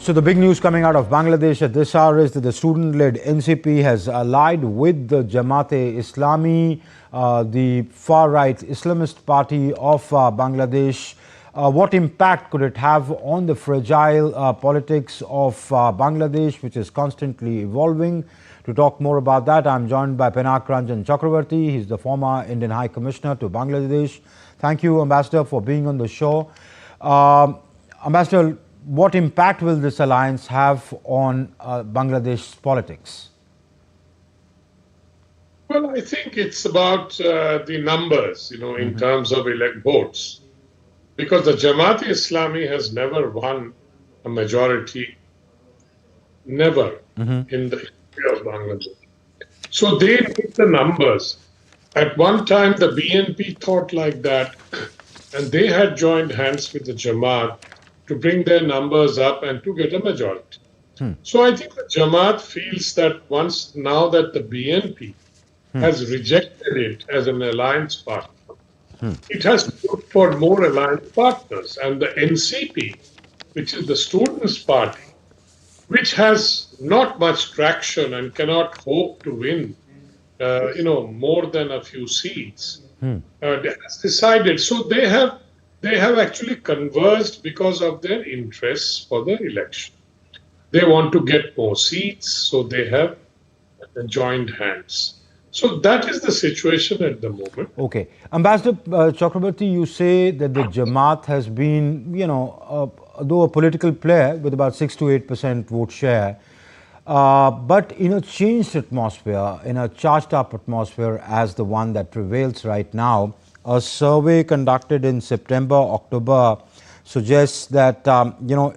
So the big news coming out of Bangladesh at this hour is that the student-led NCP has allied with the Jamaat-e-Islami, the far-right Islamist party of Bangladesh. What impact could it have on the fragile politics of Bangladesh, which is constantly evolving? To talk more about that, I'm joined by Pinak Ranjan Chakravarti. He's the former Indian High Commissioner to Bangladesh. Thank you, Ambassador, for being on the show. Ambassador, what impact will this alliance have on Bangladesh's politics? Well, I think it's about the numbers, in terms of elect votes. Because the Jamaat-e-Islami has never won a majority, never in the history of Bangladesh. So they need the numbers. At one time, the BNP thought like that, and they had joined hands with the Jamaat to bring their numbers up and to get a majority. So I think the Jamaat feels that now that the BNP has rejected it as an alliance partner, it has to look for more alliance partners. And the NCP, which is the Students' Party, which has not much traction and cannot hope to win, more than a few seats, has decided. So they have actually converged because of their interests for the election. They want to get more seats, so they have joined hands. So that is the situation at the moment. Okay. Ambassador Chakrabarti, you say that the Jamaat has been, though a political player with about 6 to 8% vote share, but in a changed atmosphere, in a charged up atmosphere as the one that prevails right now, a survey conducted in September, October suggests that,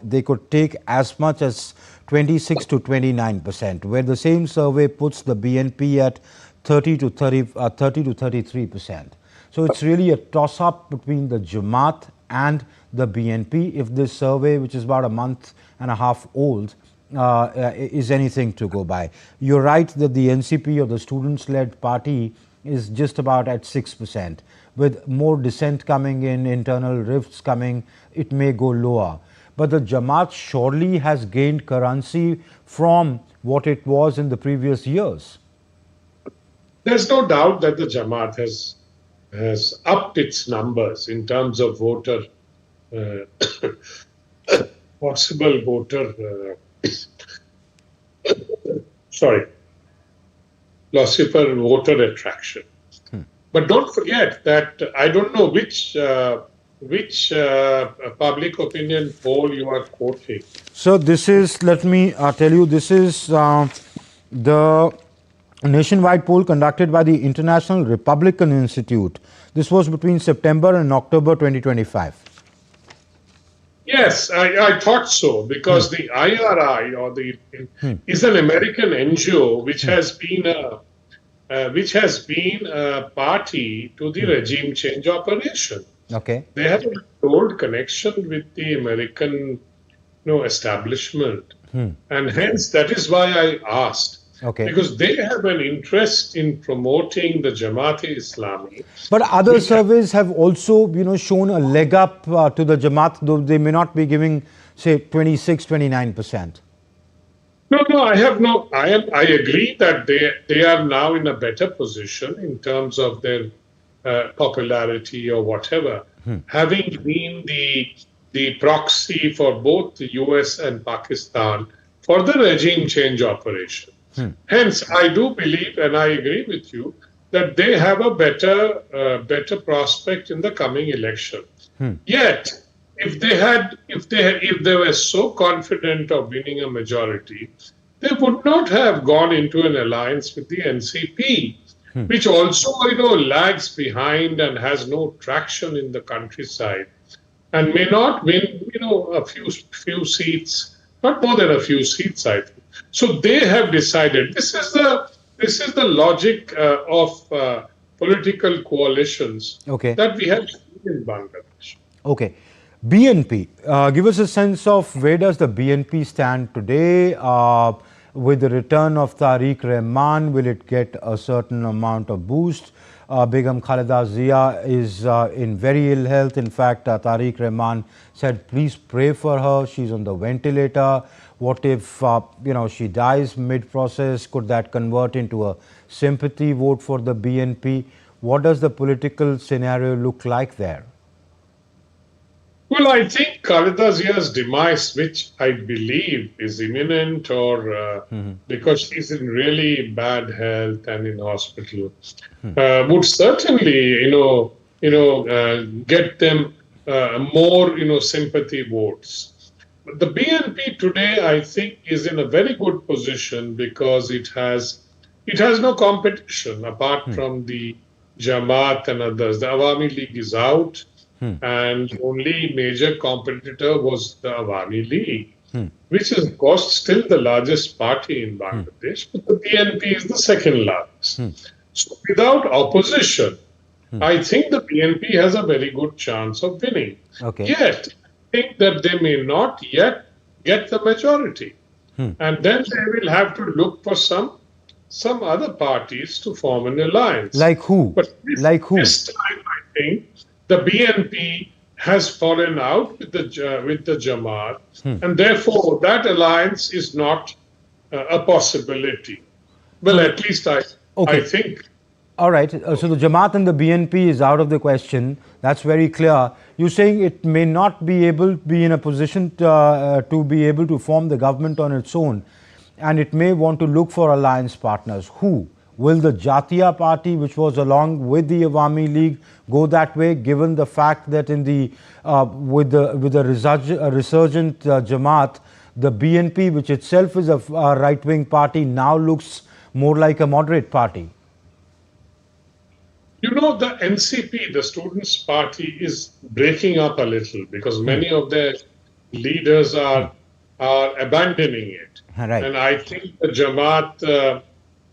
they could take as much as 26 to 29%, where the same survey puts the BNP at 30 to 33%. So it's really a toss-up between the Jamaat and the BNP if this survey, which is about a month and a half old, is anything to go by. You're right that the NCP, or the students-led party, is just about at 6%. With more dissent coming in, internal rifts coming, it may go lower. But the Jamaat surely has gained currency from what it was in the previous years. There's no doubt that the Jamaat has upped its numbers in terms of voter, possible voter, possible voter attraction. But don't forget that I don't know which public opinion poll you are quoting. So this is, let me tell you, this is the nationwide poll conducted by the International Republican Institute. This was between September and October 2025. Yes, I thought so, because the IRI is an American NGO which has been a party to the regime change operation. Okay. They have a old connection with the American establishment. And hence, that is why I asked. Okay. Because they have an interest in promoting the Jamaat-e-Islami. But other surveys have also, shown a leg up to the Jamaat, though they may not be giving, say, 26, 29%. No, I agree that they are now in a better position in terms of their popularity or whatever, having been the proxy for both the US and Pakistan for the regime change operation. Hence, I do believe, and I agree with you, that they have a better prospect in the coming election. Yet, if they were so confident of winning a majority, they would not have gone into an alliance with the NCP, which also, lags behind and has no traction in the countryside, and may not win, a few seats, not more than a few seats, I think. So they have decided. This is the logic of political coalitions that we have seen in Bangladesh. Okay. BNP, give us a sense of where does the BNP stand today? With the return of Tariq Rahman, will it get a certain amount of boost? Begum Khalida Zia is in very ill health. In fact, Tariq Rahman said, please pray for her. She's on the ventilator. What if, she dies mid-process? Could that convert into a sympathy vote for the BNP? What does the political scenario look like there? Well, I think Khalida Zia's demise, which I believe is imminent, or because she's in really bad health and in hospital, would certainly, get them more, sympathy votes. But the BNP today, I think, is in a very good position because it has no competition apart from the Jamaat and others. The Awami League is out. And the only major competitor was the Awami League, which is, of course, still the largest party in Bangladesh, but the BNP is the second largest. So without opposition, I think the BNP has a very good chance of winning. Okay. Yet, I think that they may not yet get the majority. And then they will have to look for some other parties to form an alliance. Like who? But This time, I think, the BNP has fallen out with the Jamaat, and therefore that alliance is not a possibility. Well, at least I think. All right. So the Jamaat and the BNP is out of the question. That's very clear. You're saying it may not be in a position to be able to form the government on its own, and it may want to look for alliance partners. Who? Will the Jatiya party, which was along with the Awami League, go that way, given the fact that in the with the resurgent Jamaat, the BNP, which itself is a right-wing party, now looks more like a moderate party? The NCP, the Students' Party, is breaking up a little because many of their leaders are abandoning it. Right. And I think the Jamaat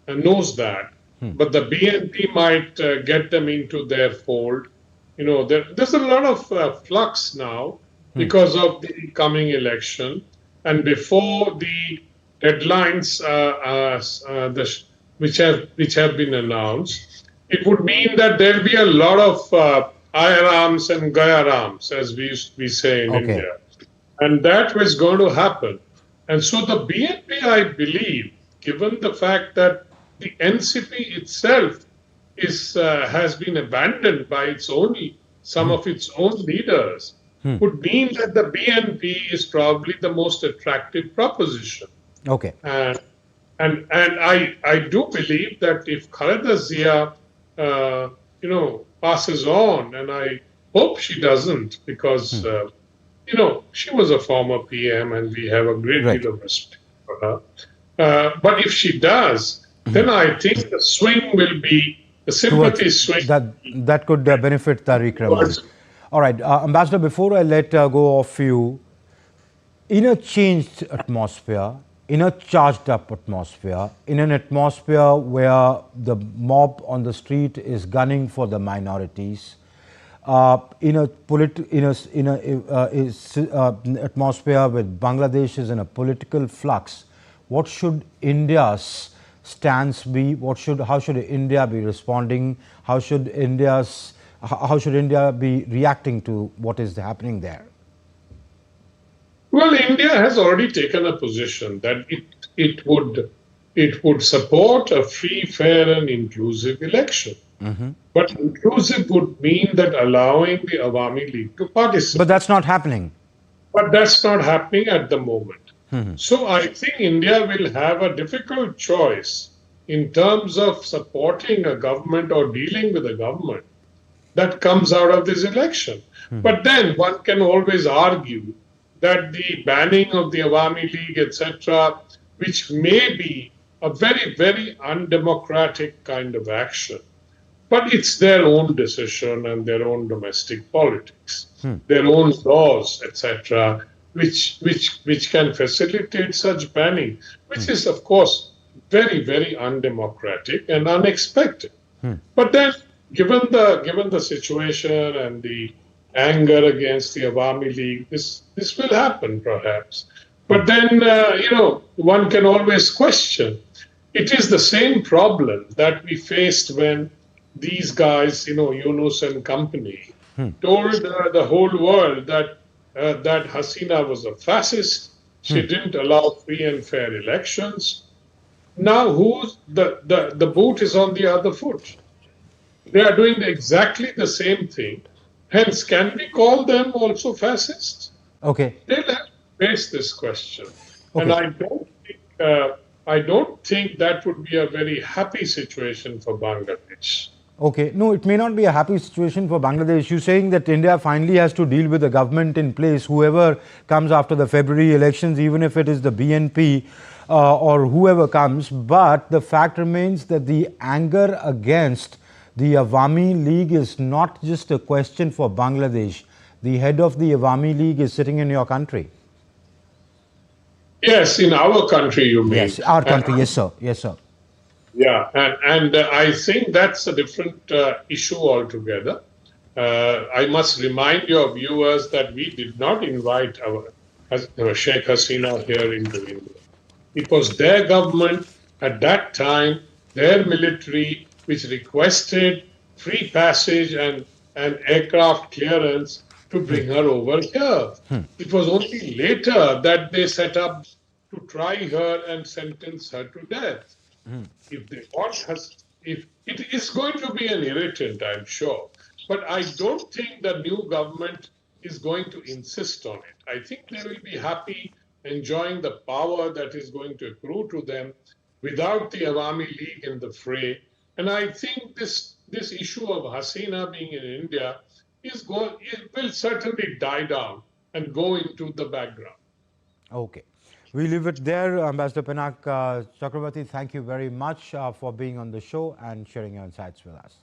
knows that, but the BNP might get them into their fold. There's a lot of flux now because of the coming election, and before the deadlines which have been announced, it would mean that there'll be a lot of ayarams and gayarams, as we say in India, and that was going to happen. And so the BNP, I believe, given the fact that the NCP itself has been abandoned by some of its own leaders, would mean that the BNP is probably the most attractive proposition. Okay. And I do believe that if Khalida Zia, passes on, and I hope she doesn't, because she was a former PM, and we have a great deal of respect for her. But if she does, then I think the swing will be the sympathy swing. That could benefit Tariq Rahman. All right, Ambassador, before I let go of you, in a changed atmosphere, in a charged up atmosphere, in an atmosphere where the mob on the street is gunning for the minorities, in an atmosphere with Bangladesh is in a political flux, what should India's stance be? How should India be responding? How should India be reacting to what is happening there? Well, India has already taken a position that it would support a free, fair, and inclusive election. But inclusive would mean that allowing the Awami League to participate. But that's not happening. But that's not happening at the moment. So I think India will have a difficult choice in terms of supporting a government or dealing with a government that comes out of this election. But then one can always argue that the banning of the Awami League, etc., which may be a very, very undemocratic kind of action, but it's their own decision and their own domestic politics, their own laws, etc., which can facilitate such banning, which is, of course, very, very undemocratic and unexpected. But then, given the situation and the anger against the Awami League, this will happen, perhaps. But then, one can always question. It is the same problem that we faced when these guys, Yunus and company, told the whole world that Hasina was a fascist. She didn't allow free and fair elections. Now, who's the boot is on the other foot? They are doing exactly the same thing. Hence, can we call them also fascists? Okay. They'll have to face this question, and Okay. I don't think that would be a very happy situation for Bangladesh. Okay. No, it may not be a happy situation for Bangladesh. You're saying that India finally has to deal with the government in place, whoever comes after the February elections, even if it is the BNP or whoever comes. But the fact remains that the anger against the Awami League is not just a question for Bangladesh. The head of the Awami League is sitting in your country. Yes, in our country, you mean. Yes, our And country. Yes, sir. Yes, sir. yeah, and I think that's a different issue altogether. I must remind your viewers that we did not invite our Sheikh Hasina here into India. It was their government at that time, their military, which requested free passage and aircraft clearance to bring her over here. It was only later that they set up to try her and sentence her to death. If they want us, if it is going to be an irritant, I'm sure. But I don't think the new government is going to insist on it. I think they will be happy enjoying the power that is going to accrue to them without the Awami League in the fray. And I think this issue of Hasina being in India it will certainly die down and go into the background. Okay. We leave it there. Ambassador Pinak Chakravarti, thank you very much for being on the show and sharing your insights with us.